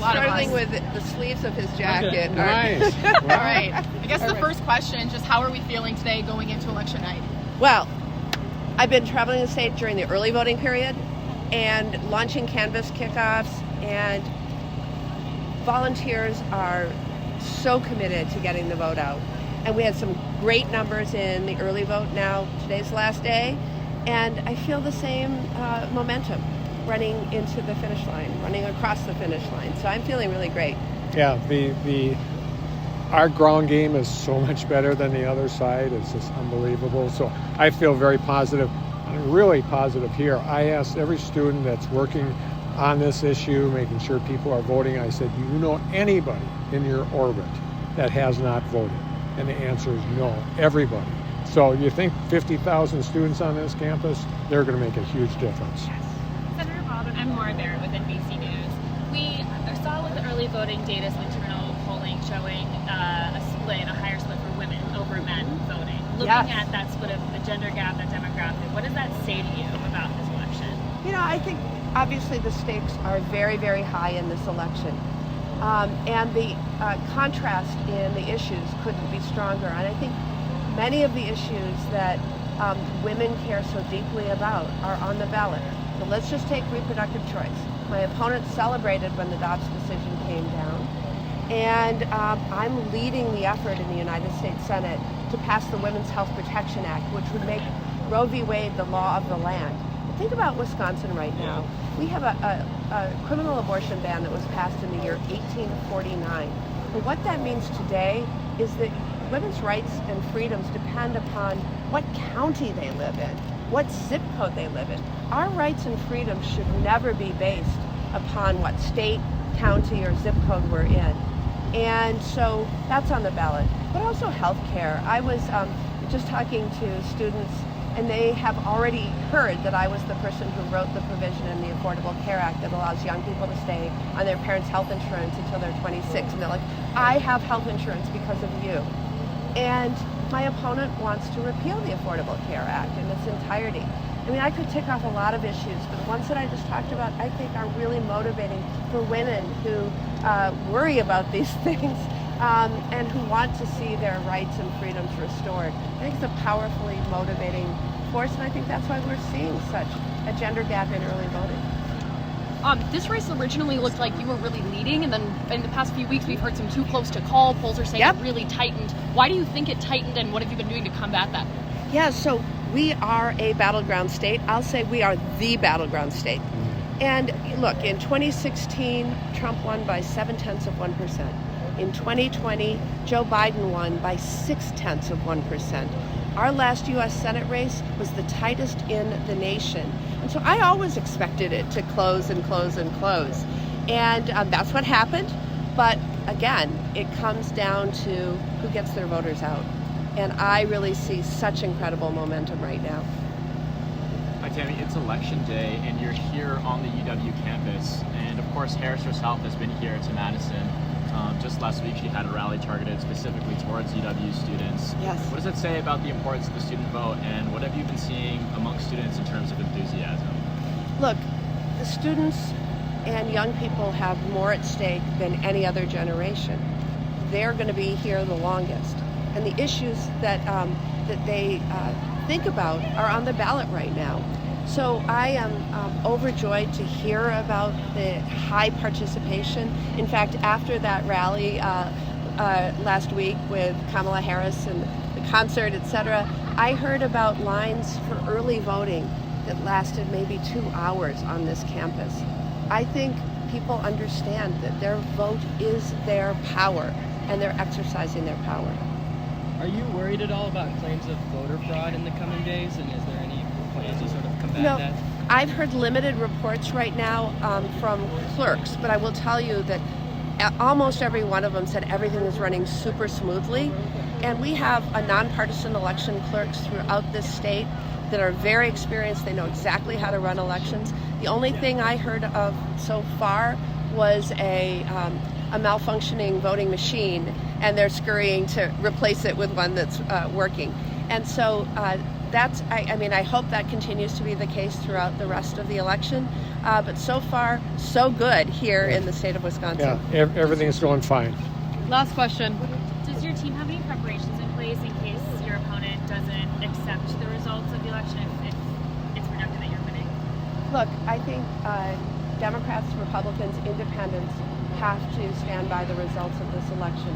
struggling with the sleeves of his jacket. Okay. Nice. All right. I guess the first question, just how are we feeling today going into election night? Well, I've been traveling the state during the early voting period and launching canvass kickoffs, and volunteers are so committed to getting the vote out. And we had some great numbers in the early vote. Now, today's the last day, and I feel the same momentum running into the finish line, running across the finish line. So I'm feeling really great. Yeah, our ground game is so much better than the other side. It's just unbelievable. So I feel very positive. I'm really positive here. I asked every student that's working on this issue, making sure people are voting. I said, you know anybody in your orbit that has not voted? And the answer is no, everybody. So you think 50,000 students on this campus, they're going to make a huge difference. Senator Baldwin, I'm Maura Barrett with NBC News. We saw with the early voting data, some internal polling showing a higher split for women over men voting. Looking at that split of the gender gap, that demographic, what does that say to you about this election? You know, I think obviously the stakes are very, very high in this election. And the contrast in the issues couldn't be stronger. And I think many of the issues that women care so deeply about are on the ballot. So let's just take reproductive choice. My opponent celebrated when the Dobbs decision came down. And I'm leading the effort in the United States Senate to pass the Women's Health Protection Act, which would make Roe v. Wade the law of the land. Think about Wisconsin right now. We have a criminal abortion ban that was passed in the year 1849. And what that means today is that women's rights and freedoms depend upon what county they live in, what zip code they live in. Our rights and freedoms should never be based upon what state, county, or zip code we're in. And so that's on the ballot. But also health care. I was just talking to students, and they have already heard that I was the person who wrote the provision in the Affordable Care Act that allows young people to stay on their parents' health insurance until they're 26. And they're like, I have health insurance because of you. And my opponent wants to repeal the Affordable Care Act in its entirety. I mean, I could tick off a lot of issues, but the ones that I just talked about, I think are really motivating for women who worry about these things and who want to see their rights and freedoms restored. I think it's a powerfully motivating force, and I think that's why we're seeing such a gender gap in early voting. This race originally looked like you were really leading, and then in the past few weeks we've heard some too close to call. Polls are saying it really tightened. Why do you think it tightened, and what have you been doing to combat that? Yeah, so we are a battleground state. I'll say we are the battleground state. And look, in 2016, Trump won by 0.7%. In 2020, Joe Biden won by 0.6%. Our last U.S. Senate race was the tightest in the nation. And so I always expected it to close and close and close. And that's what happened. But again, it comes down to who gets their voters out. And I really see such incredible momentum right now. Hi Tammy, it's election day and you're here on the UW campus. And of course Harris herself has been here to Madison. Just last week she had a rally targeted specifically towards UW students. Yes. What does that say about the importance of the student vote, and what have you been seeing among students in terms of enthusiasm? Look, the students and young people have more at stake than any other generation. They're going to be here the longest. And the issues that they think about are on the ballot right now. So I am overjoyed to hear about the high participation. In fact, after that rally last week with Kamala Harris and the concert, etc., I heard about lines for early voting that lasted maybe 2 hours on this campus. I think people understand that their vote is their power, and they're exercising their power. Are you worried at all about claims of voter fraud in the coming days, and is there any plans to sort of combat that? I've heard limited reports right now from clerks, but I will tell you that almost every one of them said everything is running super smoothly. And we have a nonpartisan election clerks throughout this state that are very experienced. They know exactly how to run elections. The only thing I heard of so far was a malfunctioning voting machine, and they're scurrying to replace it with one that's working. And so that's I mean, I hope that continues to be the case throughout the rest of the election. But so far, so good here in the state of Wisconsin. Yeah, everything's going fine. Last question. Does your team have any preparations in place in case your opponent doesn't accept the results of the election if it's projected that you're winning? Look, I think Democrats, Republicans, Independents have to stand by the results of this election.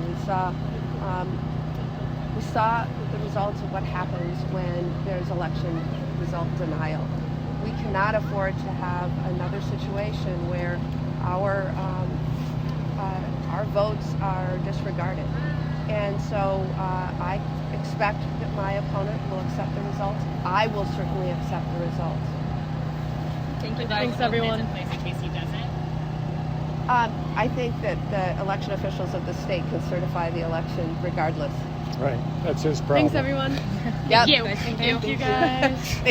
We saw the results of what happens when there's election result denial. We cannot afford to have another situation where our votes are disregarded. And so I expect that my opponent will accept the results. I will certainly accept the results. Thank you. Thanks, everyone. In place in case he doesn't. I think that the election officials of the state can certify the election regardless. Right, that's his problem. Thanks, everyone. Yep. Thank you. Thank you, guys.